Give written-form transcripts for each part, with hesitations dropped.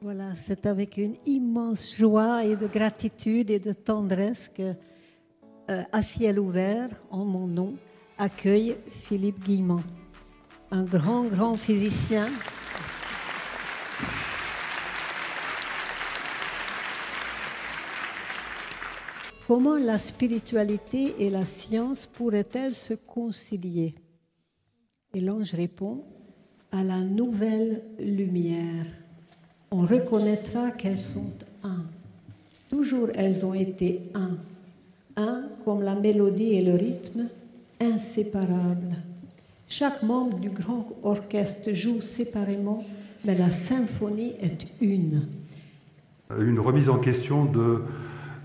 Voilà, c'est avec une immense joie et de gratitude et de tendresse que, à ciel ouvert, en mon nom, accueille Philippe Guillemont, un grand physicien. Comment la spiritualité et la science pourraient-elles se concilier? Et l'ange répond, à la nouvelle lumière. On reconnaîtra qu'elles sont un. Toujours elles ont été un. Un comme la mélodie et le rythme, inséparables. Chaque membre du grand orchestre joue séparément, mais la symphonie est une. Une remise en question de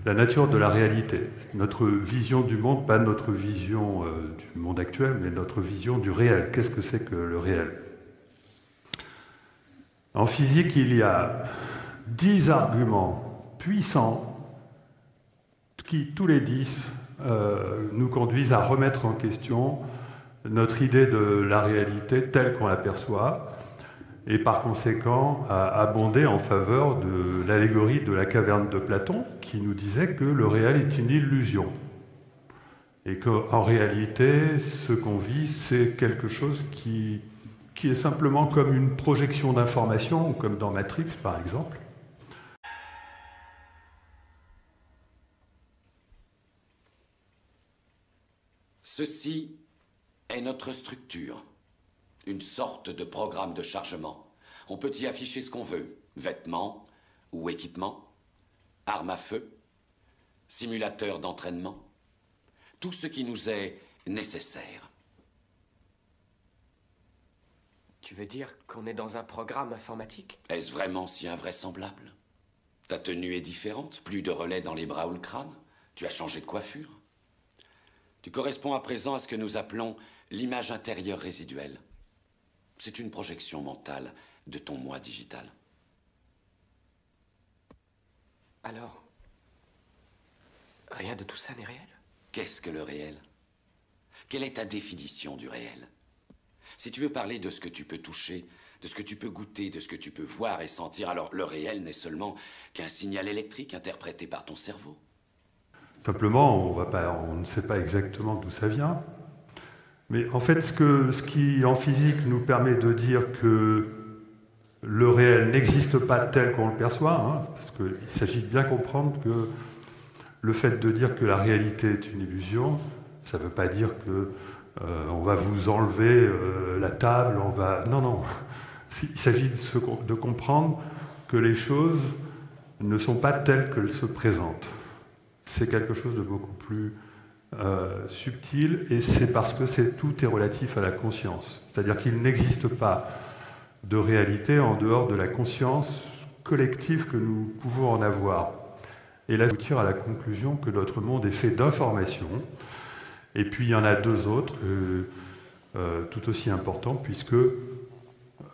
la nature de la réalité. Notre vision du monde, pas notre vision du monde actuel, mais notre vision du réel. Qu'est-ce que c'est que le réel? En physique, il y a 10 arguments puissants qui, tous les 10, nous conduisent à remettre en question notre idée de la réalité telle qu'on l'aperçoit et par conséquent à abonder en faveur de l'allégorie de la caverne de Platon qui nous disait que le réel est une illusion et qu'en réalité, ce qu'on vit, c'est quelque chose qui est simplement comme une projection d'information, comme dans Matrix par exemple. Ceci est notre structure, une sorte de programme de chargement. On peut y afficher ce qu'on veut, vêtements ou équipements, armes à feu, simulateurs d'entraînement, tout ce qui nous est nécessaire. Tu veux dire qu'on est dans un programme informatique? Est-ce vraiment si invraisemblable? Ta tenue est différente, plus de relais dans les bras ou le crâne. Tu as changé de coiffure. Tu corresponds à présent à ce que nous appelons l'image intérieure résiduelle. C'est une projection mentale de ton moi digital. Alors, rien de tout ça n'est réel? Qu'est-ce que le réel? Quelle est ta définition du réel? Si tu veux parler de ce que tu peux toucher, de ce que tu peux goûter, de ce que tu peux voir et sentir, alors le réel n'est seulement qu'un signal électrique interprété par ton cerveau. Simplement, on ne sait pas exactement d'où ça vient. Mais en fait, ce qui, en physique, nous permet de dire que le réel n'existe pas tel qu'on le perçoit, hein, parce qu'il s'agit de bien comprendre que le fait de dire que la réalité est une illusion, ça ne veut pas dire que on va vous enlever la table, on va... Non, non. Il s'agit de comprendre que les choses ne sont pas telles qu'elles se présentent. C'est quelque chose de beaucoup plus subtil, et c'est parce que tout est relatif à la conscience. C'est-à-dire qu'il n'existe pas de réalité en dehors de la conscience collective que nous pouvons en avoir. Et là, je tire à la conclusion que notre monde est fait d'informations. Et puis il y en a deux autres, tout aussi importants, puisque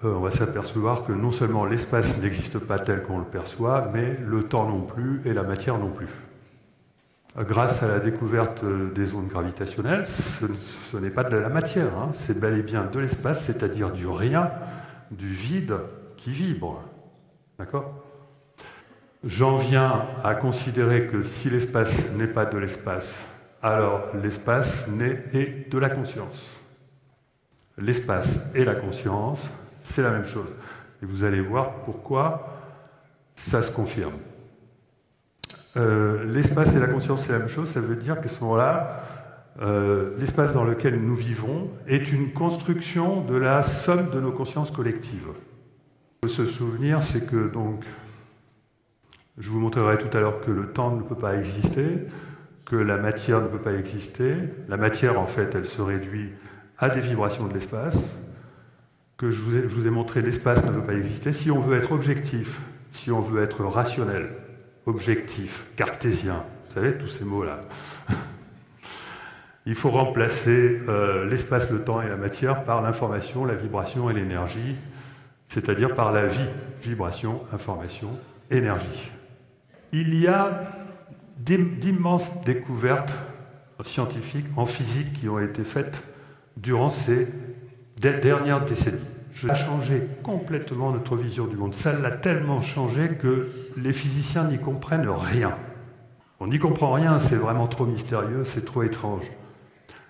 on va s'apercevoir que non seulement l'espace n'existe pas tel qu'on le perçoit, mais le temps non plus et la matière non plus. Grâce à la découverte des ondes gravitationnelles, ce n'est pas de la matière, hein, c'est bel et bien de l'espace, c'est-à-dire du rien, du vide qui vibre. D'accord ? J'en viens à considérer que si l'espace n'est pas de l'espace, alors l'espace est de la conscience. L'espace et la conscience, c'est la même chose. Et vous allez voir pourquoi ça se confirme. L'espace et la conscience, c'est la même chose, ça veut dire qu'à ce moment-là, l'espace dans lequel nous vivons est une construction de la somme de nos consciences collectives. Il faut se souvenir, c'est que, donc, je vous montrerai tout à l'heure que le temps ne peut pas exister, que la matière ne peut pas exister. La matière, en fait, elle se réduit à des vibrations de l'espace, que je vous ai montré, l'espace ne peut pas exister. Si on veut être objectif, si on veut être rationnel, objectif, cartésien, vous savez, tous ces mots-là, il faut remplacer l'espace, le temps et la matière par l'information, la vibration et l'énergie, c'est-à-dire par la vie, vibration, information, énergie. Il y a d'immenses découvertes scientifiques en physique qui ont été faites durant ces dernières décennies. Ça a changé complètement notre vision du monde. Ça l'a tellement changé que les physiciens n'y comprennent rien. On n'y comprend rien, c'est vraiment trop mystérieux, c'est trop étrange.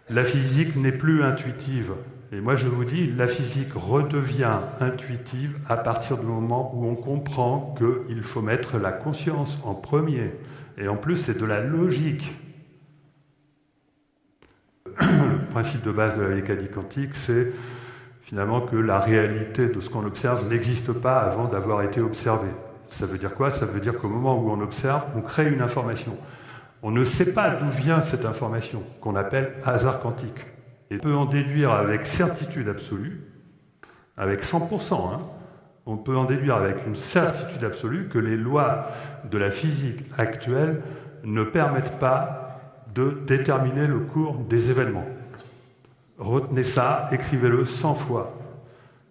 La physique n'est plus intuitive. Et moi je vous dis, la physique redevient intuitive à partir du moment où on comprend qu'il faut mettre la conscience en premier. Et en plus, c'est de la logique. Le principe de base de la mécanique quantique, c'est finalement que la réalité de ce qu'on observe n'existe pas avant d'avoir été observé. Ça veut dire quoi? Ça veut dire qu'au moment où on observe, on crée une information. On ne sait pas d'où vient cette information, qu'on appelle hasard quantique. Et on peut en déduire avec certitude absolue, avec 100%, on peut en déduire avec une certitude absolue que les lois de la physique actuelle ne permettent pas de déterminer le cours des événements. Retenez ça, écrivez-le 100 fois.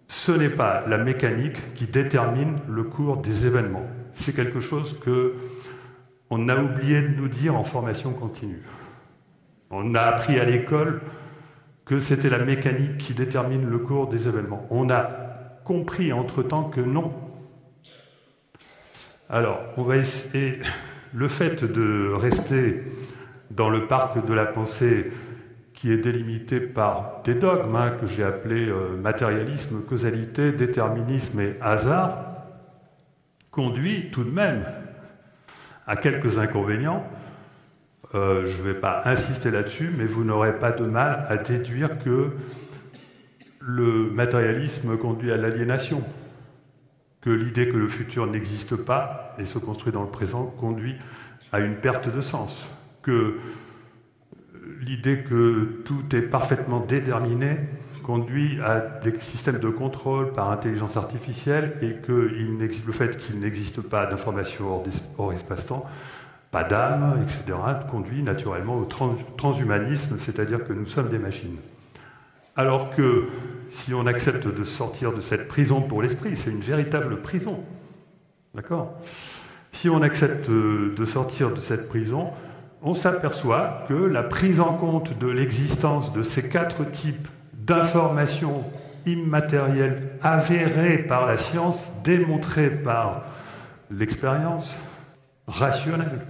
Ce n'est pas la mécanique qui détermine le cours des événements. C'est quelque chose qu'on a oublié de nous dire en formation continue. On a appris à l'école que c'était la mécanique qui détermine le cours des événements. On a compris entre-temps que non. Alors, on va essayer. Le fait de rester dans le parc de la pensée qui est délimité par des dogmes que j'ai appelés matérialisme, causalité, déterminisme et hasard, conduit tout de même à quelques inconvénients. Je ne vais pas insister là-dessus, mais vous n'aurez pas de mal à déduire que le matérialisme conduit à l'aliénation, que l'idée que le futur n'existe pas et se construit dans le présent conduit à une perte de sens, que l'idée que tout est parfaitement déterminé conduit à des systèmes de contrôle par intelligence artificielle et que le fait qu'il n'existe pas d'information hors espace-temps, pas d'âme, etc., conduit naturellement au transhumanisme, c'est-à-dire que nous sommes des machines. Alors que si on accepte de sortir de cette prison pour l'esprit, c'est une véritable prison, d'accord? Si on accepte de sortir de cette prison, on s'aperçoit que la prise en compte de l'existence de ces 4 types d'informations immatérielles avérées par la science, démontrées par l'expérience rationnelle,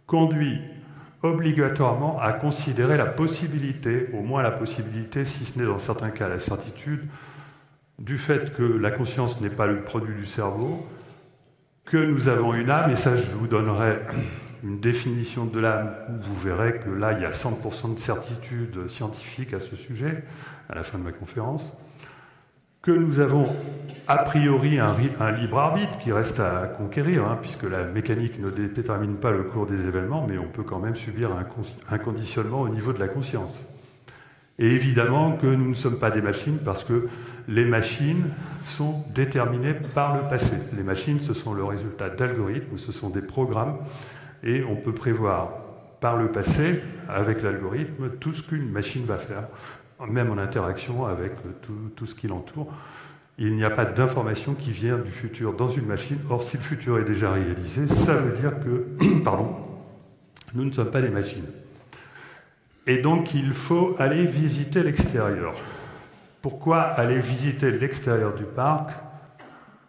conduit obligatoirement à considérer la possibilité, au moins la possibilité, si ce n'est dans certains cas la certitude, du fait que la conscience n'est pas le produit du cerveau, que nous avons une âme, et ça je vous donnerai une définition de l'âme, vous verrez que là il y a 100% de certitude scientifique à ce sujet, à la fin de ma conférence, que nous avons a priori un libre arbitre qui reste à conquérir, puisque la mécanique ne détermine pas le cours des événements, mais on peut quand même subir un conditionnement au niveau de la conscience. Et évidemment que nous ne sommes pas des machines, parce que les machines sont déterminées par le passé. Les machines, ce sont le résultat d'algorithmes, ce sont des programmes, et on peut prévoir par le passé, avec l'algorithme, tout ce qu'une machine va faire, même en interaction avec tout ce qui l'entoure. Il n'y a pas d'information qui vient du futur dans une machine. Or, si le futur est déjà réalisé, ça veut dire que pardon, nous ne sommes pas des machines. Et donc, il faut aller visiter l'extérieur. Pourquoi aller visiter l'extérieur du parc?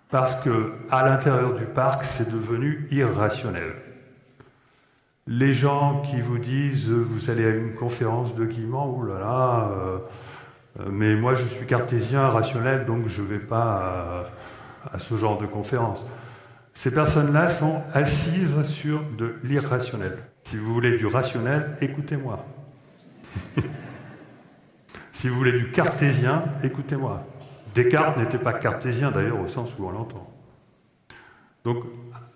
Parce qu'à l'intérieur du parc, c'est devenu irrationnel. Les gens qui vous disent « vous allez à une conférence de Guillemot, oh là là, mais moi je suis cartésien, rationnel, donc je ne vais pas à ce genre de conférence ». Ces personnes-là sont assises sur de l'irrationnel. Si vous voulez du rationnel, écoutez-moi. Si vous voulez du cartésien, écoutez-moi. Descartes n'était pas cartésien d'ailleurs au sens où on l'entend. Donc,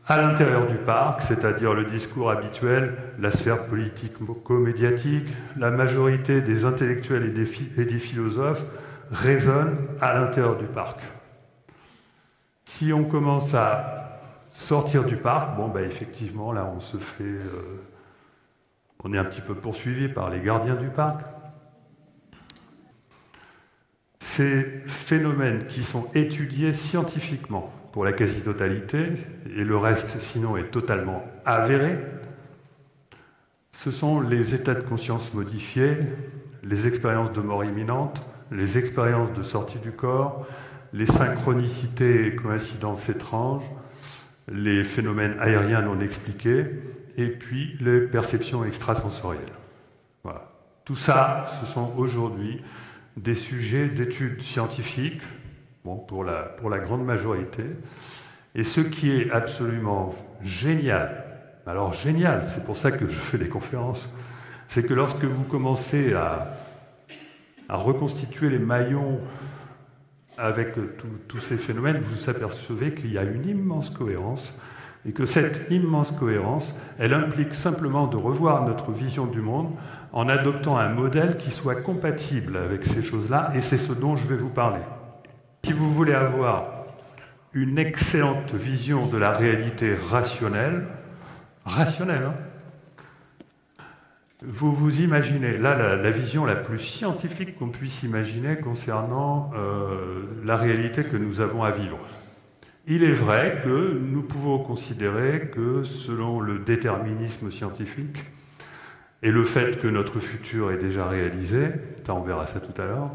à l'intérieur du parc, c'est-à-dire le discours habituel, la sphère politico-médiatique, la majorité des intellectuels et des philosophes résonnent à l'intérieur du parc. Si on commence à sortir du parc, bon, effectivement, là, on est un petit peu poursuivi par les gardiens du parc. Ces phénomènes qui sont étudiés scientifiquement pour la quasi-totalité, et le reste, sinon, est totalement avéré, ce sont les états de conscience modifiés, les expériences de mort imminente, les expériences de sortie du corps, les synchronicités et coïncidences étranges, les phénomènes aériens non expliqués, et puis les perceptions extrasensorielles. Voilà. Tout ça, ce sont aujourd'hui des sujets d'études scientifiques, bon, pour la grande majorité. Et ce qui est absolument génial, alors génial, c'est pour ça que je fais des conférences, c'est que lorsque vous commencez à reconstituer les maillons avec tous ces phénomènes, vous apercevez qu'il y a une immense cohérence et que cette immense cohérence, elle implique simplement de revoir notre vision du monde en adoptant un modèle qui soit compatible avec ces choses-là, et c'est ce dont je vais vous parler. Si vous voulez avoir une excellente vision de la réalité rationnelle, hein, vous vous imaginez, là, la vision la plus scientifique qu'on puisse imaginer concernant la réalité que nous avons à vivre. Il est vrai que nous pouvons considérer que selon le déterminisme scientifique et le fait que notre futur est déjà réalisé, on verra ça tout à l'heure,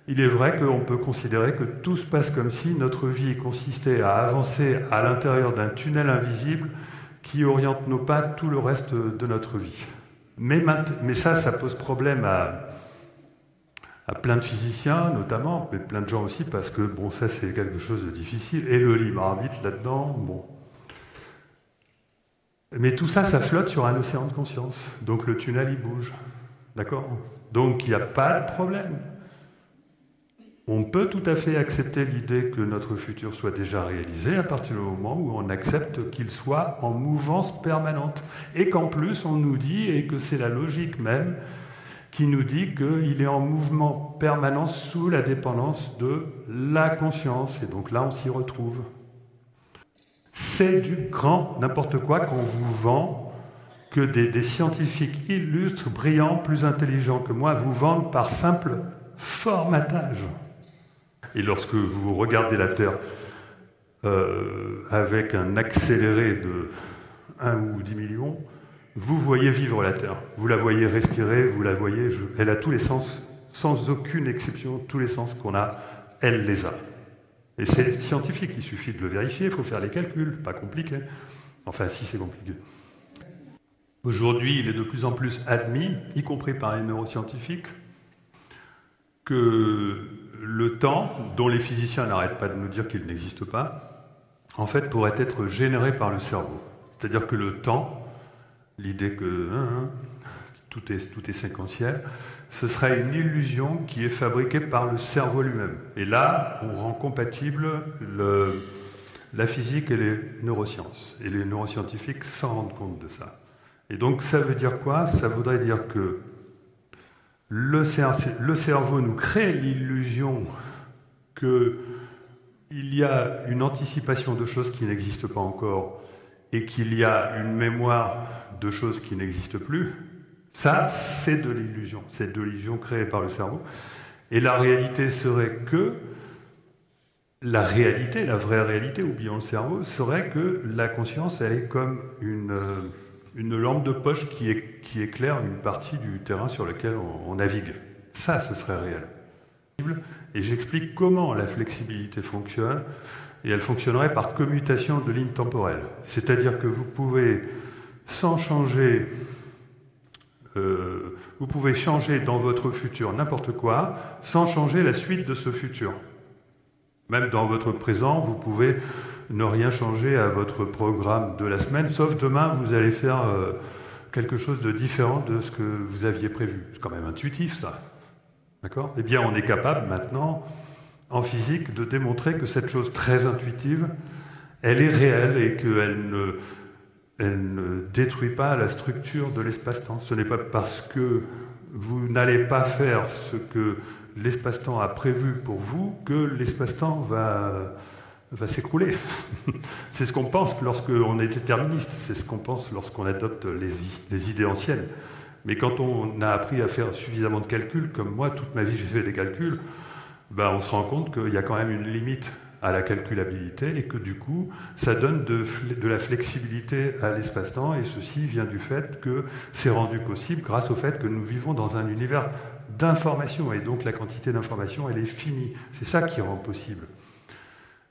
il est vrai qu'on peut considérer que tout se passe comme si notre vie consistait à avancer à l'intérieur d'un tunnel invisible qui oriente nos pas tout le reste de notre vie. Mais ça pose problème à plein de physiciens notamment, mais plein de gens aussi, parce que bon, ça c'est quelque chose de difficile, et le libre arbitre là-dedans, bon. Mais tout ça, ça flotte sur un océan de conscience, donc le tunnel il bouge, d'accord? Donc il n'y a pas de problème. On peut tout à fait accepter l'idée que notre futur soit déjà réalisé à partir du moment où on accepte qu'il soit en mouvance permanente. Et qu'en plus, on nous dit, et que c'est la logique même, qui nous dit qu'il est en mouvement permanent sous la dépendance de la conscience. Et donc là, on s'y retrouve. C'est du grand n'importe quoi qu'on vous vend, que des scientifiques illustres, brillants, plus intelligents que moi, vous vendent par simple formatage. Et lorsque vous regardez la Terre avec un accéléré de 1 ou 10 millions, vous voyez vivre la Terre. Vous la voyez respirer, vous la voyez... Elle a tous les sens, sans aucune exception, tous les sens qu'on a, elle les a. Et c'est scientifique, il suffit de le vérifier, il faut faire les calculs, pas compliqué. Enfin, si, c'est compliqué. Aujourd'hui, il est de plus en plus admis, y compris par les neuroscientifiques, que le temps, dont les physiciens n'arrêtent pas de nous dire qu'il n'existe pas, en fait, pourrait être généré par le cerveau. C'est-à-dire que le temps, l'idée que tout est séquentiel, ce serait une illusion qui est fabriquée par le cerveau lui-même. Et là, on rend compatible la physique et les neurosciences. Et les neuroscientifiques s'en rendent compte de ça. Et donc, ça veut dire quoi? Ça voudrait dire que le cerveau nous crée l'illusion qu'il y a une anticipation de choses qui n'existent pas encore et qu'il y a une mémoire de choses qui n'existent plus. Ça, c'est de l'illusion. C'est de l'illusion créée par le cerveau. Et la réalité serait que la vraie réalité, oublions le cerveau, serait que la conscience, elle est comme une lampe de poche qui éclaire une partie du terrain sur lequel on navigue. Ça, ce serait réel. Et j'explique comment la flexibilité fonctionne, et elle fonctionnerait par commutation de lignes temporelles. C'est-à-dire que vous pouvez, sans changer, vous pouvez changer dans votre futur n'importe quoi, sans changer la suite de ce futur. Même dans votre présent, vous pouvez ne rien changer à votre programme de la semaine, sauf demain, vous allez faire quelque chose de différent de ce que vous aviez prévu. C'est quand même intuitif, ça. D'accord? Eh bien, on est capable maintenant, en physique, de démontrer que cette chose très intuitive, elle est réelle et qu'elle ne détruit pas la structure de l'espace-temps. Ce n'est pas parce que vous n'allez pas faire ce que l'espace-temps a prévu pour vous que l'espace-temps va s'écrouler. C'est ce qu'on pense lorsqu'on est déterministe, c'est ce qu'on pense lorsqu'on adopte les idées anciennes. Mais quand on a appris à faire suffisamment de calculs, comme moi, toute ma vie j'ai fait des calculs, ben on se rend compte qu'il y a quand même une limite à la calculabilité et que du coup, ça donne de la flexibilité à l'espace-temps, et ceci vient du fait que c'est rendu possible grâce au fait que nous vivons dans un univers d'information, et donc la quantité d'information, elle est finie. C'est ça qui rend possible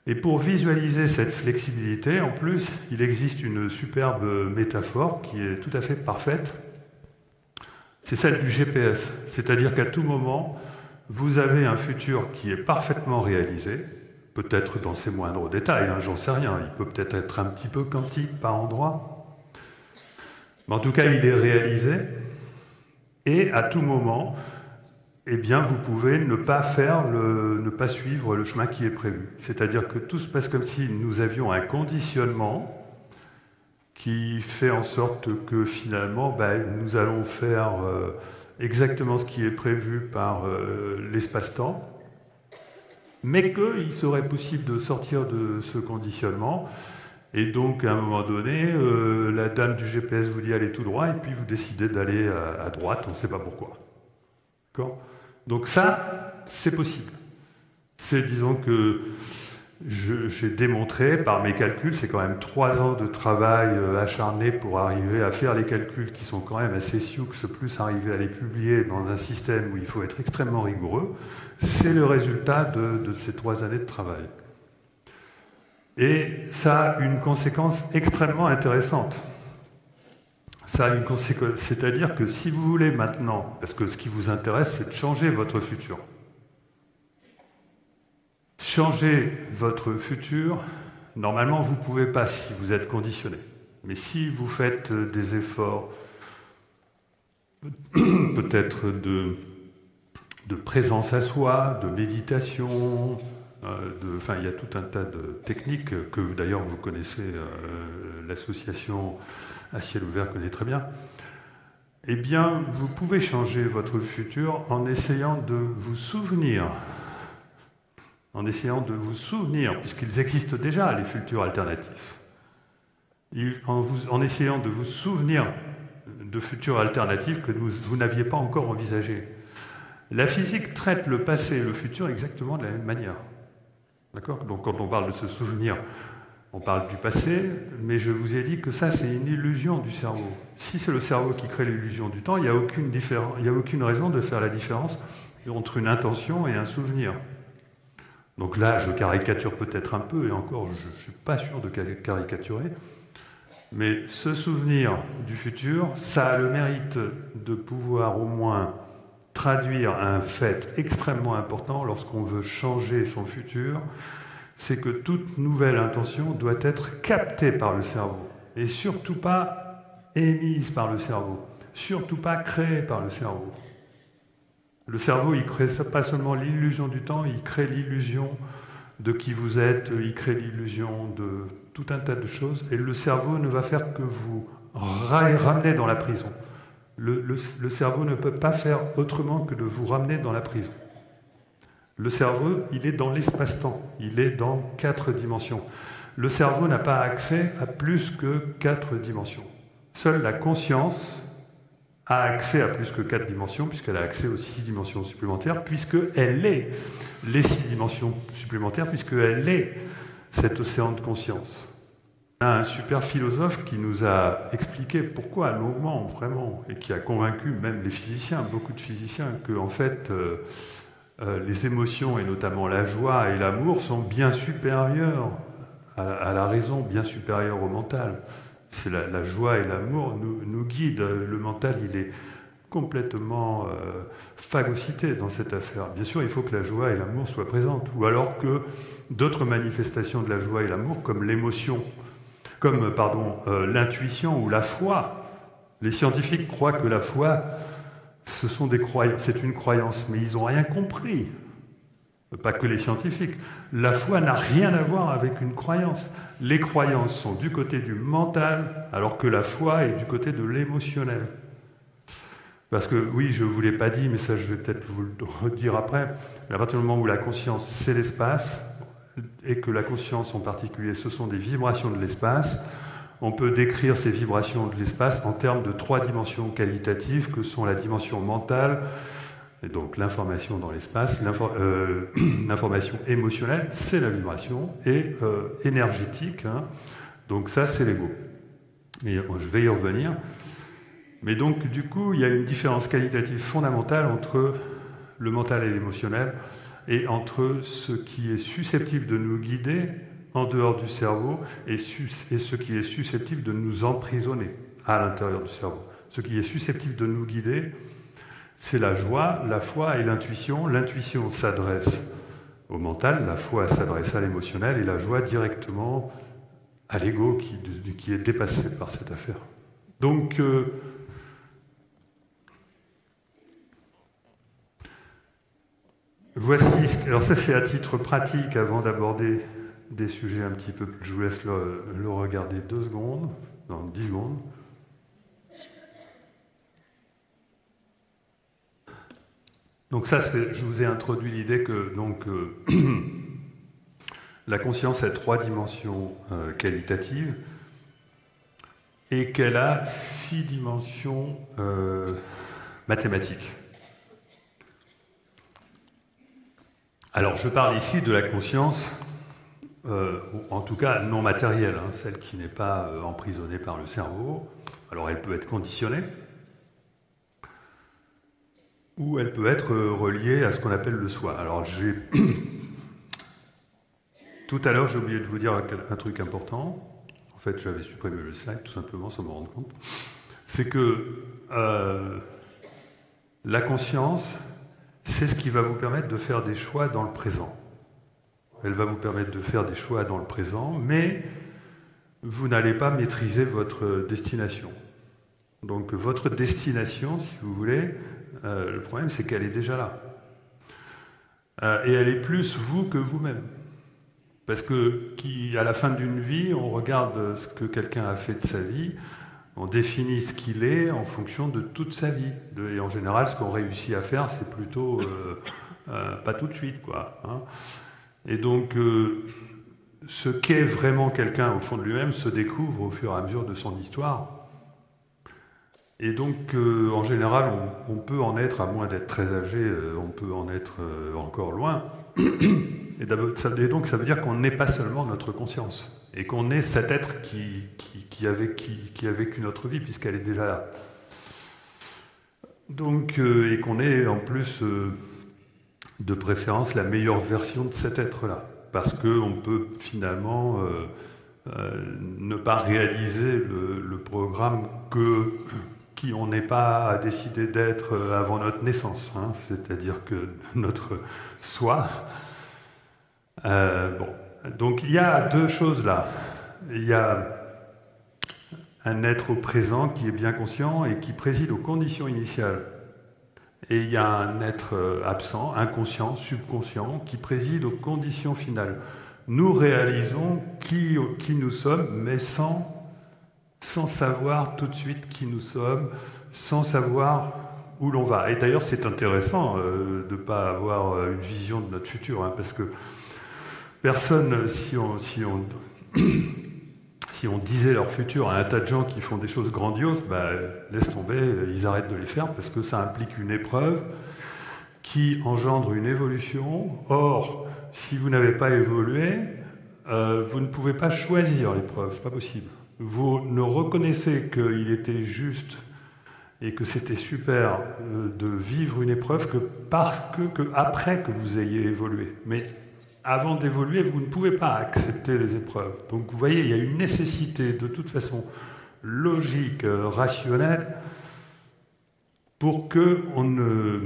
Et pour visualiser cette flexibilité, en plus, il existe une superbe métaphore qui est tout à fait parfaite. C'est celle du GPS. C'est-à-dire qu'à tout moment, vous avez un futur qui est parfaitement réalisé, peut-être dans ses moindres détails, hein, j'en sais rien, il peut peut-être être un petit peu quantique par endroit. Mais en tout cas, il est réalisé, et à tout moment, eh bien, vous pouvez ne pas suivre le chemin qui est prévu. C'est-à-dire que tout se passe comme si nous avions un conditionnement qui fait en sorte que finalement, nous allons faire exactement ce qui est prévu par l'espace-temps, mais qu'il serait possible de sortir de ce conditionnement. Et donc, à un moment donné, la dame du GPS vous dit « allez tout droit », et puis vous décidez d'aller à droite, on ne sait pas pourquoi. D'accord ? Donc ça, c'est possible. C'est, disons que j'ai démontré par mes calculs, c'est quand même 3 ans de travail acharné pour arriver à faire les calculs qui sont quand même assez sioux, plus arriver à les publier dans un système où il faut être extrêmement rigoureux. C'est le résultat de ces 3 années de travail. Et ça a une conséquence extrêmement intéressante. Ça a une conséquence, c'est-à-dire que si vous voulez maintenant, parce que ce qui vous intéresse, c'est de changer votre futur. Changer votre futur, normalement, vous ne pouvez pas si vous êtes conditionné. Mais si vous faites des efforts, peut-être de présence à soi, de méditation, il y a tout un tas de techniques que d'ailleurs vous connaissez, l'association à ciel ouvert connaît très bien. Eh bien, vous pouvez changer votre futur en essayant de vous souvenir. Puisqu'ils existent déjà, les futurs alternatifs. En essayant de vous souvenir de futurs alternatifs que vous n'aviez pas encore envisagés. La physique traite le passé et le futur exactement de la même manière. D'accord ? Donc quand on parle de se souvenir, on parle du passé, mais je vous ai dit que ça, c'est une illusion du cerveau. Si c'est le cerveau qui crée l'illusion du temps, il n'y a aucune raison de faire la différence entre une intention et un souvenir. Donc là, je caricature peut-être un peu, et encore, je ne suis pas sûr de caricaturer, mais ce souvenir du futur, ça a le mérite de pouvoir au moins traduire un fait extrêmement important lorsqu'on veut changer son futur, c'est que toute nouvelle intention doit être captée par le cerveau, et surtout pas émise par le cerveau, surtout pas créée par le cerveau. Le cerveau, il crée pas seulement l'illusion du temps, il crée l'illusion de qui vous êtes, il crée l'illusion de tout un tas de choses, et le cerveau ne va faire que vous ramener dans la prison. Le cerveau ne peut pas faire autrement que de vous ramener dans la prison. Le cerveau, il est dans l'espace-temps, il est dans 4 dimensions. Le cerveau n'a pas accès à plus que 4 dimensions. Seule la conscience a accès à plus que 4 dimensions, puisqu'elle a accès aux 6 dimensions supplémentaires, puisqu'elle est les 6 dimensions supplémentaires, puisqu'elle est cet océan de conscience. On a un super philosophe qui nous a expliqué pourquoi longuement, vraiment, et qui a convaincu même les physiciens, beaucoup de physiciens, que en fait, les émotions, et notamment la joie et l'amour, sont bien supérieures à la raison, bien supérieures au mental. C'est la joie et l'amour nous guident. Le mental, il est complètement phagocyté dans cette affaire. Bien sûr, il faut que la joie et l'amour soient présentes, ou alors que d'autres manifestations de la joie et l'amour, comme l'émotion, l'intuition ou la foi. Les scientifiques croient que la foi, c'est une croyance, mais ils n'ont rien compris. Pas que les scientifiques. La foi n'a rien à voir avec une croyance. Les croyances sont du côté du mental, alors que la foi est du côté de l'émotionnel. Parce que, oui, je ne vous l'ai pas dit, mais ça, je vais peut-être vous le redire après. À partir du moment où la conscience, c'est l'espace, et que la conscience en particulier, ce sont des vibrations de l'espace, on peut décrire ces vibrations de l'espace en termes de 3 dimensions qualitatives, que sont la dimension mentale, et donc l'information dans l'espace, l'information émotionnelle, c'est la vibration, et énergétique, hein, donc ça c'est l'ego. Et je vais y revenir. Mais donc du coup, il y a une différence qualitative fondamentale entre le mental et l'émotionnel, et entre ce qui est susceptible de nous guider en dehors du cerveau et ce qui est susceptible de nous emprisonner à l'intérieur du cerveau. Ce qui est susceptible de nous guider, c'est la joie, la foi et l'intuition. L'intuition s'adresse au mental, la foi s'adresse à l'émotionnel et la joie directement à l'ego qui est dépassé par cette affaire. Donc, voici, alors ça c'est à titre pratique avant d'aborder des sujets un petit peu plus, je vous laisse le regarder 2 secondes, non 10 secondes. Donc ça, je vous ai introduit l'idée que donc, la conscience a 3 dimensions qualitatives et qu'elle a 6 dimensions mathématiques. Alors je parle ici de la conscience, en tout cas non matérielle, hein, celle qui n'est pas emprisonnée par le cerveau. Alors elle peut être conditionnée, ou elle peut être reliée à ce qu'on appelle le soi. Alors tout à l'heure j'ai oublié de vous dire un truc important. En fait j'avais supprimé le slide tout simplement sans me rendre compte. C'est que la conscience, c'est ce qui va vous permettre de faire des choix dans le présent. Elle va vous permettre de faire des choix dans le présent, mais vous n'allez pas maîtriser votre destination. Donc votre destination, si vous voulez, le problème c'est qu'elle est déjà là. Et elle est plus vous que vous-même. Parce que à la fin d'une vie, on regarde ce que quelqu'un a fait de sa vie, on définit ce qu'il est en fonction de toute sa vie. Et en général, ce qu'on réussit à faire, c'est plutôt pas tout de suite, quoi. Hein. Et donc, ce qu'est vraiment quelqu'un au fond de lui-même se découvre au fur et à mesure de son histoire. Et donc, en général, on peut en être, à moins d'être très âgé, on peut en être encore loin. Et donc, ça veut dire qu'on n'est pas seulement notre conscience, et qu'on est cet être qui a vécu notre vie, puisqu'elle est déjà là. Donc, et qu'on est en plus, de préférence, la meilleure version de cet être-là, parce qu'on peut finalement ne pas réaliser le programme qui on n'est pas décidé d'être avant notre naissance, hein, c'est-à-dire que notre soi. Donc il y a 2 choses là. Il y a un être au présent qui est bien conscient et qui préside aux conditions initiales. Et il y a un être absent, inconscient, subconscient, qui préside aux conditions finales. Nous réalisons qui nous sommes, mais sans savoir tout de suite qui nous sommes, sans savoir où l'on va. Et d'ailleurs, c'est intéressant de ne pas avoir une vision de notre futur, hein, parce que personne, si on disait leur futur à un tas de gens qui font des choses grandioses, laisse tomber, ils arrêtent de les faire, parce que ça implique une épreuve qui engendre une évolution. Or, si vous n'avez pas évolué, vous ne pouvez pas choisir l'épreuve, c'est pas possible. Vous ne reconnaissez qu'il était juste et que c'était super de vivre une épreuve que après que vous ayez évolué. Mais avant d'évoluer, vous ne pouvez pas accepter les épreuves. Donc vous voyez, il y a une nécessité de toute façon logique, rationnelle, pour qu'on ne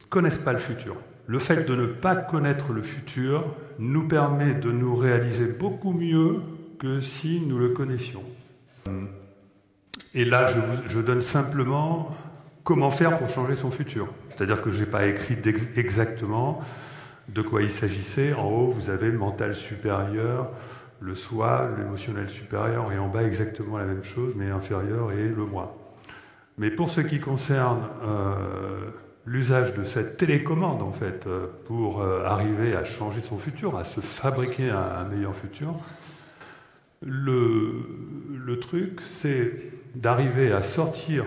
connaisse pas le futur. Le fait de ne pas connaître le futur nous permet de nous réaliser beaucoup mieux que si nous le connaissions. Et là, je donne simplement comment faire pour changer son futur. C'est-à-dire que je n'ai pas écrit exactement de quoi il s'agissait. En haut, vous avez le mental supérieur, le soi, l'émotionnel supérieur, et en bas, exactement la même chose, mais inférieur et le moi. Mais pour ce qui concerne l'usage de cette télécommande, en fait, pour arriver à changer son futur, à se fabriquer un meilleur futur, le truc, c'est d'arriver à sortir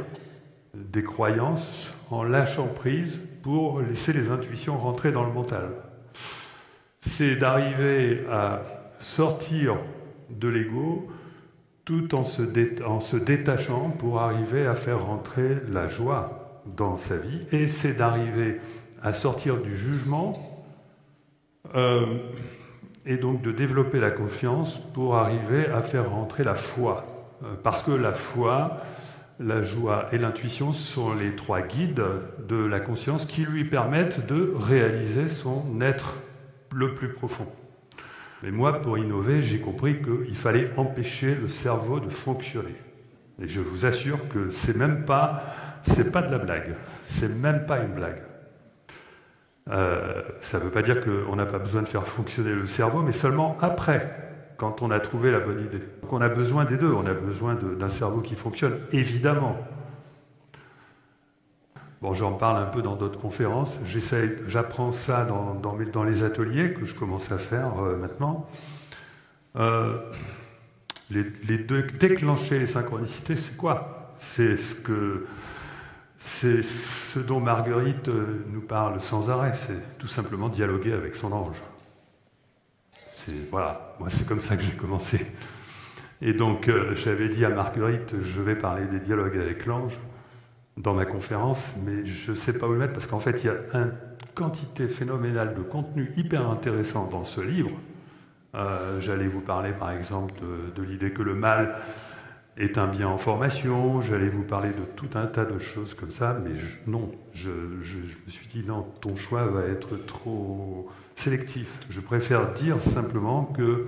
des croyances en lâchant prise pour laisser les intuitions rentrer dans le mental. C'est d'arriver à sortir de l'ego tout en se détachant pour arriver à faire rentrer la joie dans sa vie. Et c'est d'arriver à sortir du jugement Et donc de développer la confiance pour arriver à faire rentrer la foi. Parce que la foi, la joie et l'intuition sont les trois guides de la conscience qui lui permettent de réaliser son être le plus profond. Mais moi, pour innover, j'ai compris qu'il fallait empêcher le cerveau de fonctionner. Et je vous assure que c'est pas de la blague, c'est même pas une blague. Ça ne veut pas dire qu'on n'a pas besoin de faire fonctionner le cerveau, mais seulement après, quand on a trouvé la bonne idée. Donc on a besoin des deux, on a besoin d'un cerveau qui fonctionne, évidemment. Bon, j'en parle un peu dans d'autres conférences, j'apprends ça dans les ateliers que je commence à faire maintenant. Déclencher les synchronicités, c'est quoi? C'est ce dont Marguerite nous parle sans arrêt, c'est tout simplement dialoguer avec son ange. Voilà, moi c'est comme ça que j'ai commencé. Et donc j'avais dit à Marguerite, je vais parler des dialogues avec l'ange dans ma conférence, mais je ne sais pas où le mettre parce qu'en fait il y a une quantité phénoménale de contenu hyper intéressant dans ce livre. J'allais vous parler par exemple de l'idée que le mal est un bien en formation, j'allais vous parler de tout un tas de choses comme ça, mais je me suis dit non, ton choix va être trop sélectif. Je préfère dire simplement que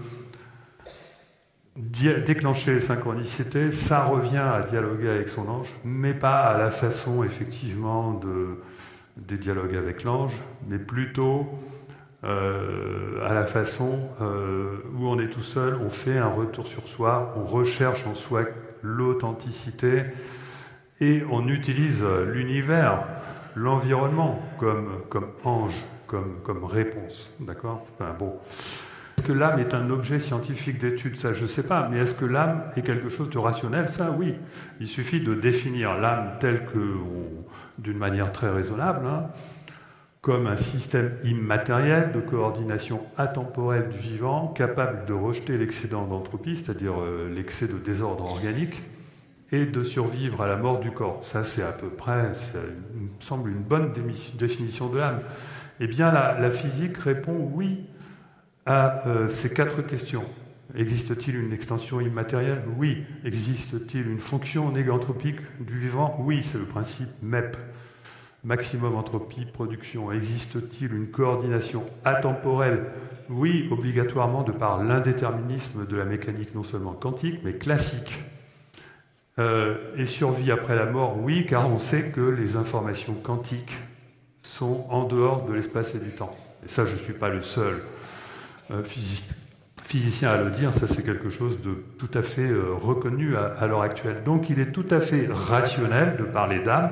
déclencher les synchronicités, ça revient à dialoguer avec son ange, mais pas à la façon effectivement des dialogues avec l'ange, mais plutôt à la façon où on est tout seul, on fait un retour sur soi, on recherche en soi l'authenticité et on utilise l'univers, l'environnement comme ange, comme réponse. D'accord? Enfin, bon. Est-ce que l'âme est un objet scientifique d'étude? Ça, je ne sais pas. Mais est-ce que l'âme est quelque chose de rationnel? Ça, oui. Il suffit de définir l'âme telle que, d'une manière très raisonnable, hein, comme un système immatériel de coordination atemporelle du vivant, capable de rejeter l'excédent d'entropie, c'est-à-dire l'excès de désordre organique, et de survivre à la mort du corps. Ça, c'est à peu près, ça me semble une bonne définition de l'âme. Eh bien, la physique répond oui à ces quatre questions. Existe-t-il une extension immatérielle? Oui. Existe-t-il une fonction négantropique du vivant? Oui, c'est le principe MEP. Maximum entropie, production. Existe-t-il une coordination atemporelle? Oui, obligatoirement de par l'indéterminisme de la mécanique non seulement quantique, mais classique. Et survie après la mort? Oui, car on sait que les informations quantiques sont en dehors de l'espace et du temps. Et ça, je ne suis pas le seul physicien à le dire, ça c'est quelque chose de tout à fait reconnu à l'heure actuelle. Donc il est tout à fait rationnel de parler d'âme,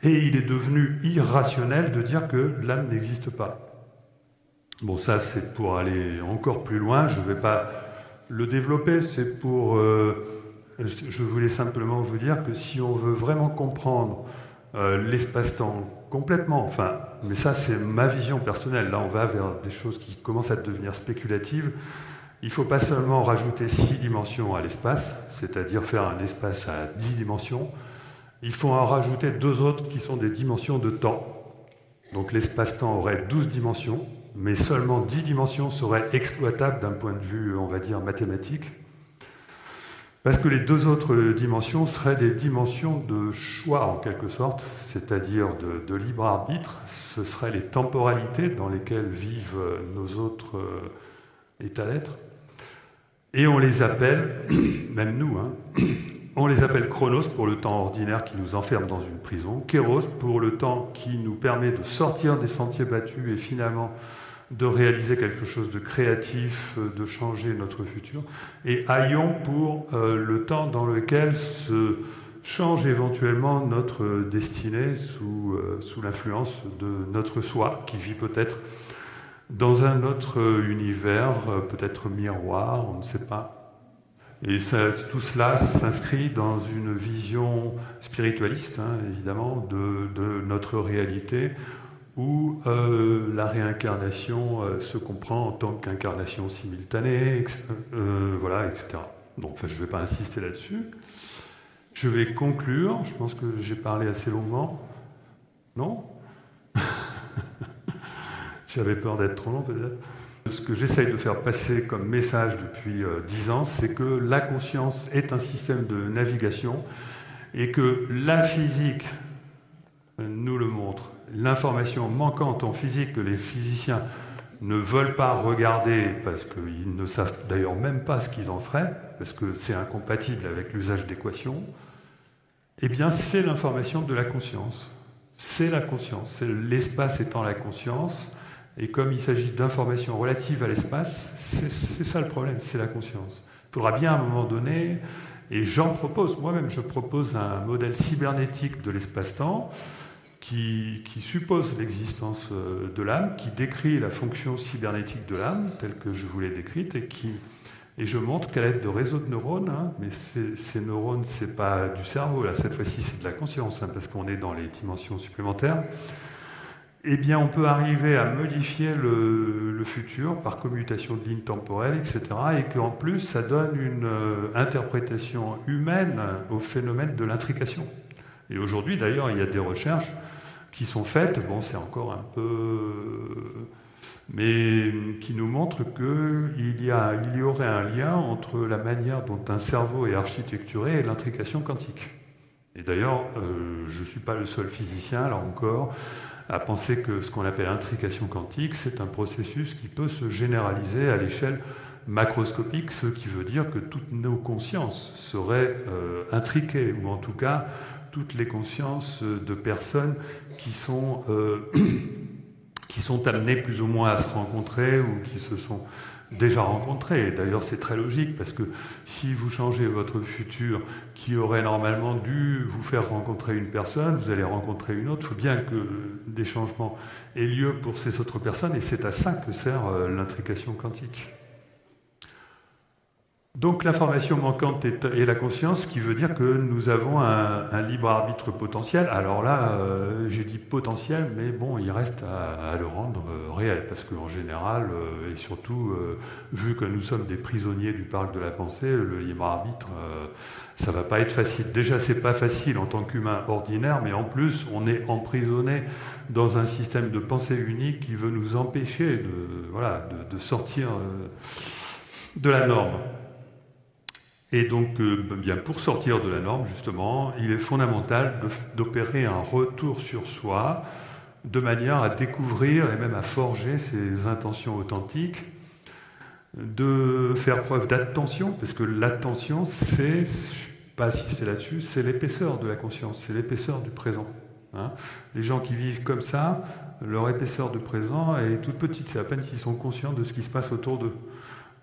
et il est devenu irrationnel de dire que l'âme n'existe pas. Bon, ça c'est pour aller encore plus loin, je ne vais pas le développer, c'est pour... je voulais simplement vous dire que si on veut vraiment comprendre l'espace-temps complètement, enfin, mais ça c'est ma vision personnelle, là on va vers des choses qui commencent à devenir spéculatives, il ne faut pas seulement rajouter 6 dimensions à l'espace, c'est-à-dire faire un espace à 10 dimensions, il faut en rajouter 2 autres qui sont des dimensions de temps. Donc l'espace-temps aurait 12 dimensions, mais seulement 10 dimensions seraient exploitables d'un point de vue, on va dire, mathématique. Parce que les 2 autres dimensions seraient des dimensions de choix, en quelque sorte, c'est-à-dire de libre arbitre. Ce seraient les temporalités dans lesquelles vivent nos autres états d'être. Et on les appelle, même nous, hein, on les appelle chronos pour le temps ordinaire qui nous enferme dans une prison, kéros pour le temps qui nous permet de sortir des sentiers battus et finalement de réaliser quelque chose de créatif, de changer notre futur, et aion pour le temps dans lequel se change éventuellement notre destinée sous l'influence de notre soi, qui vit peut-être dans un autre univers, peut-être miroir, on ne sait pas. Et ça, tout cela s'inscrit dans une vision spiritualiste, hein, évidemment, de notre réalité, où la réincarnation se comprend en tant qu'incarnation simultanée, voilà, etc. Donc, enfin, je ne vais pas insister là-dessus. Je vais conclure. Je pense que j'ai parlé assez longuement. Non? J'avais peur d'être trop long peut-être. Ce que j'essaye de faire passer comme message depuis 10 ans, c'est que la conscience est un système de navigation et que la physique nous le montre. L'information manquante en physique que les physiciens ne veulent pas regarder parce qu'ils ne savent d'ailleurs même pas ce qu'ils en feraient, parce que c'est incompatible avec l'usage d'équations, eh bien c'est l'information de la conscience. C'est la conscience, l'espace étant la conscience, et comme il s'agit d'informations relatives à l'espace, c'est ça le problème, c'est la conscience. Il faudra bien à un moment donné, et j'en propose, moi-même je propose un modèle cybernétique de l'espace-temps qui suppose l'existence de l'âme, qui décrit la fonction cybernétique de l'âme, telle que je vous l'ai décrite, et je montre qu'à l'aide de réseaux de neurones, hein, mais ces neurones, c'est pas du cerveau, là, cette fois-ci c'est de la conscience, hein, parce qu'on est dans les dimensions supplémentaires, eh bien on peut arriver à modifier le futur par commutation de lignes temporelles, etc., et qu'en plus ça donne une interprétation humaine au phénomène de l'intrication. Et aujourd'hui d'ailleurs il y a des recherches qui sont faites, bon c'est encore un peu... mais qui nous montrent qu'il y aurait un lien entre la manière dont un cerveau est architecturé et l'intrication quantique. Et d'ailleurs, je ne suis pas le seul physicien, là encore, à penser que ce qu'on appelle intrication quantique, c'est un processus qui peut se généraliser à l'échelle macroscopique, ce qui veut dire que toutes nos consciences seraient intriquées, ou en tout cas toutes les consciences de personnes qui sont amenées plus ou moins à se rencontrer ou qui se sont déjà rencontrées. D'ailleurs, c'est très logique parce que si vous changez votre futur qui aurait normalement dû vous faire rencontrer une personne, vous allez rencontrer une autre. Il faut bien que des changements aient lieu pour ces autres personnes et c'est à ça que sert l'intrication quantique. Donc l'information manquante est la conscience, ce qui veut dire que nous avons un libre arbitre potentiel. Alors là, j'ai dit potentiel, mais bon, il reste à le rendre réel, parce qu'en général, et surtout, vu que nous sommes des prisonniers du parc de la pensée, le libre arbitre, ça va pas être facile. Déjà, c'est pas facile en tant qu'humain ordinaire, mais en plus, on est emprisonné dans un système de pensée unique qui veut nous empêcher de sortir de la norme. Et donc, bien pour sortir de la norme, justement, il est fondamental d'opérer un retour sur soi, de manière à découvrir et même à forger ses intentions authentiques, de faire preuve d'attention, parce que l'attention, c'est, je ne sais pas si c'est là-dessus, c'est l'épaisseur de la conscience, c'est l'épaisseur du présent. Hein. Les gens qui vivent comme ça, leur épaisseur de présent est toute petite, c'est à peine s'ils sont conscients de ce qui se passe autour d'eux.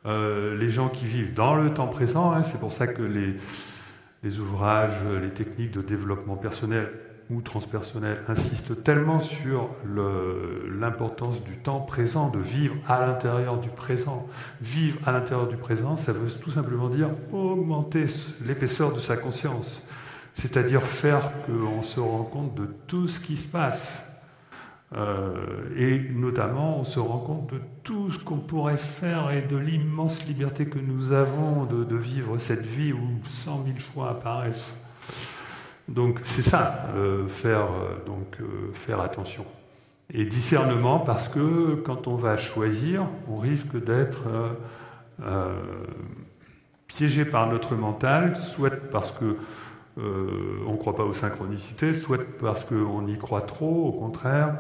Les gens qui vivent dans le temps présent, hein, c'est pour ça que les ouvrages, les techniques de développement personnel ou transpersonnel insistent tellement sur l'importance du temps présent, de vivre à l'intérieur du présent. Vivre à l'intérieur du présent, ça veut tout simplement dire augmenter l'épaisseur de sa conscience, c'est-à-dire faire qu'on se rend compte de tout ce qui se passe. Et notamment, on se rend compte de tout ce qu'on pourrait faire et de l'immense liberté que nous avons de vivre cette vie où 100 000 choix apparaissent. Donc c'est ça, faire attention. Et discernement, parce que quand on va choisir, on risque d'être piégé par notre mental, soit parce que on ne croit pas aux synchronicités, soit parce qu'on y croit trop, au contraire,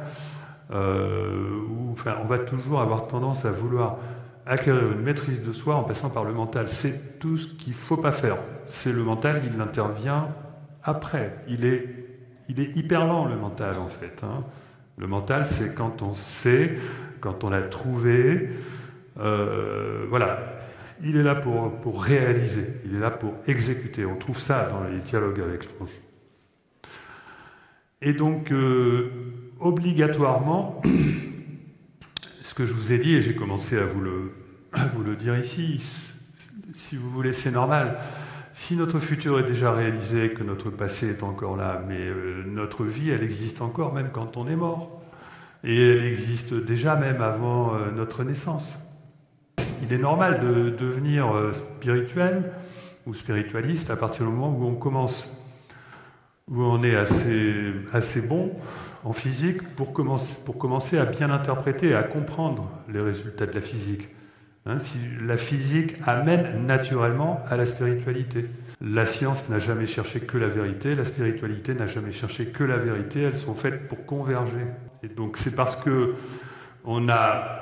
on va toujours avoir tendance à vouloir acquérir une maîtrise de soi en passant par le mental. C'est tout ce qu'il ne faut pas faire. C'est le mental, il intervient après. Il est hyper lent, le mental, en fait. Hein. Le mental, c'est quand on sait, quand on l'a trouvé, voilà. Il est là pour réaliser, il est là pour exécuter. On trouve ça dans les dialogues avec l'ange. Et donc, obligatoirement, ce que je vous ai dit, et j'ai commencé à vous le dire ici, si vous voulez, c'est normal. Si notre futur est déjà réalisé, que notre passé est encore là, mais notre vie, elle existe encore même quand on est mort. Et elle existe déjà même avant notre naissance. Il est normal de devenir spirituel ou spiritualiste à partir du moment où on commence où on est assez bon en physique pour commencer à bien interpréter et à comprendre les résultats de la physique. Hein, si la physique amène naturellement à la spiritualité. La science n'a jamais cherché que la vérité, la spiritualité n'a jamais cherché que la vérité, elles sont faites pour converger. Et donc c'est parce que on a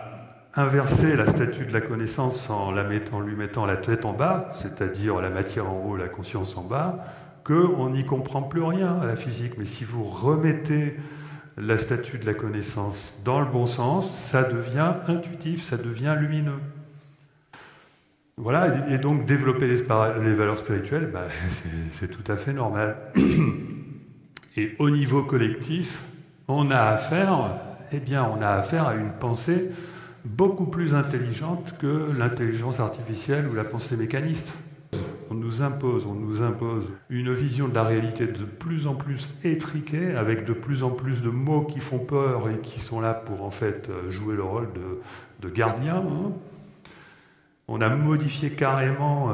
inversé la statue de la connaissance en lui mettant la tête en bas, c'est-à-dire la matière en haut, la conscience en bas, qu'on n'y comprend plus rien à la physique. Mais si vous remettez la statue de la connaissance dans le bon sens, ça devient intuitif, ça devient lumineux. Voilà, et donc développer les valeurs spirituelles, bah, c'est tout à fait normal. Et au niveau collectif, on a affaire à une pensée beaucoup plus intelligente que l'intelligence artificielle ou la pensée mécaniste. On nous impose une vision de la réalité de plus en plus étriquée, avec de plus en plus de mots qui font peur et qui sont là pour en fait jouer le rôle de gardien. Hein. On a modifié carrément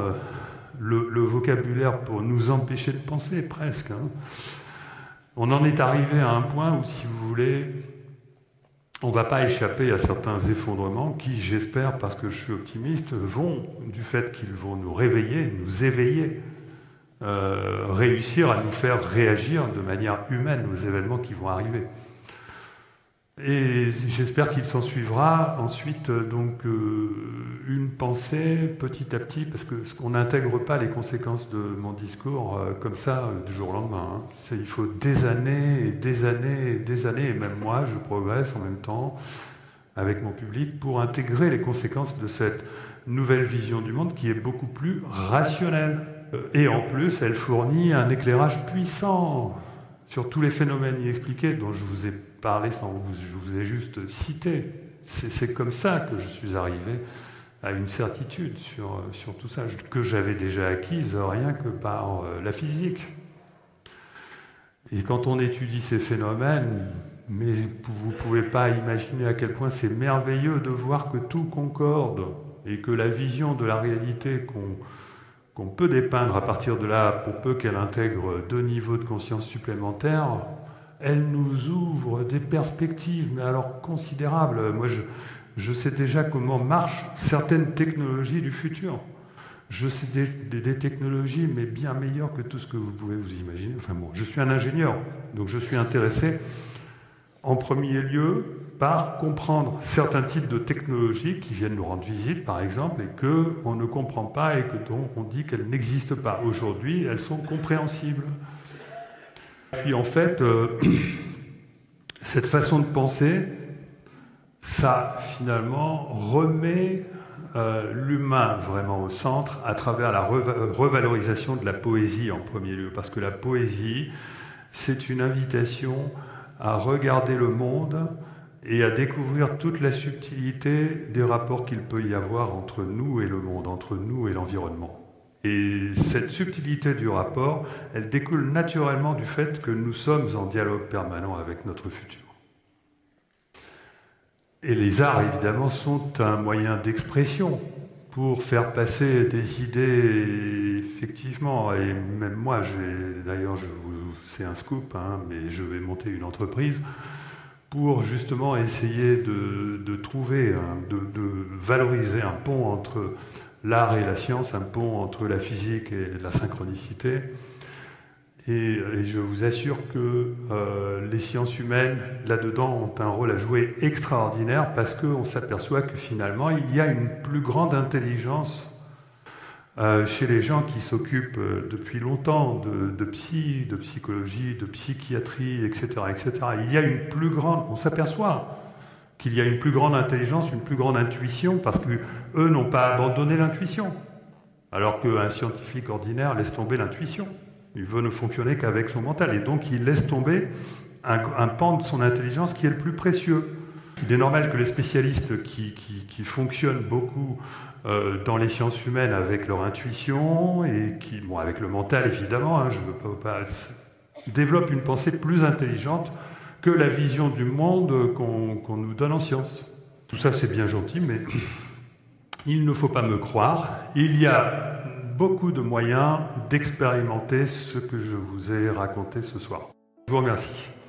le vocabulaire pour nous empêcher de penser, presque. Hein. On en est arrivé à un point où, si vous voulez, on ne va pas échapper à certains effondrements qui, j'espère, parce que je suis optimiste, vont, du fait qu'ils vont nous réveiller, nous éveiller, réussir à nous faire réagir de manière humaine aux événements qui vont arriver. Et j'espère qu'il s'en suivra ensuite une pensée petit à petit, parce qu'on n'intègre pas les conséquences de mon discours comme ça du jour au lendemain. Hein. Il faut des années et des années et des années, et même moi je progresse en même temps avec mon public pour intégrer les conséquences de cette nouvelle vision du monde qui est beaucoup plus rationnelle. Et en plus, elle fournit un éclairage puissant sur tous les phénomènes inexpliqués dont je vous ai parlé, je vous ai juste cité. C'est comme ça que je suis arrivé à une certitude sur tout ça, que j'avais déjà acquise rien que par la physique. Et quand on étudie ces phénomènes, mais vous ne pouvez pas imaginer à quel point c'est merveilleux de voir que tout concorde et que la vision de la réalité qu'on peut dépeindre à partir de là, pour peu qu'elle intègre 2 niveaux de conscience supplémentaires, elle nous ouvre des perspectives, mais alors considérables. Moi, je sais déjà comment marchent certaines technologies du futur. Je sais des technologies, mais bien meilleures que tout ce que vous pouvez vous imaginer. Enfin bon, je suis un ingénieur, donc je suis intéressé en premier lieu par comprendre certains types de technologies qui viennent nous rendre visite, par exemple, et qu'on ne comprend pas et dont on dit qu'elles n'existent pas. Aujourd'hui, elles sont compréhensibles. Puis en fait, cette façon de penser, ça finalement remet l'humain vraiment au centre à travers la revalorisation de la poésie en premier lieu. Parce que la poésie, c'est une invitation à regarder le monde et à découvrir toute la subtilité des rapports qu'il peut y avoir entre nous et le monde, entre nous et l'environnement. Et cette subtilité du rapport, elle découle naturellement du fait que nous sommes en dialogue permanent avec notre futur. Et les arts, évidemment, sont un moyen d'expression pour faire passer des idées, effectivement. Et même moi, d'ailleurs, c'est un scoop, hein, mais je vais monter une entreprise pour justement essayer de trouver, de valoriser un pont entre l'art et la science, un pont entre la physique et la synchronicité. Et je vous assure que les sciences humaines, là-dedans, ont un rôle à jouer extraordinaire parce qu'on s'aperçoit que finalement, il y a une plus grande intelligence chez les gens qui s'occupent depuis longtemps de psychologie, de psychiatrie, etc., etc. On s'aperçoit qu'il y a une plus grande intelligence, une plus grande intuition, parce qu'eux n'ont pas abandonné l'intuition, alors qu'un scientifique ordinaire laisse tomber l'intuition. Il veut ne fonctionner qu'avec son mental, et donc il laisse tomber un pan de son intelligence qui est le plus précieux. Il est normal que les spécialistes qui fonctionnent beaucoup dans les sciences humaines avec leur intuition, et avec le mental évidemment, hein, je veux pas développent une pensée plus intelligente que la vision du monde qu'on nous donne en science. Tout ça c'est bien gentil, mais il ne faut pas me croire. Il y a beaucoup de moyens d'expérimenter ce que je vous ai raconté ce soir. Je vous remercie.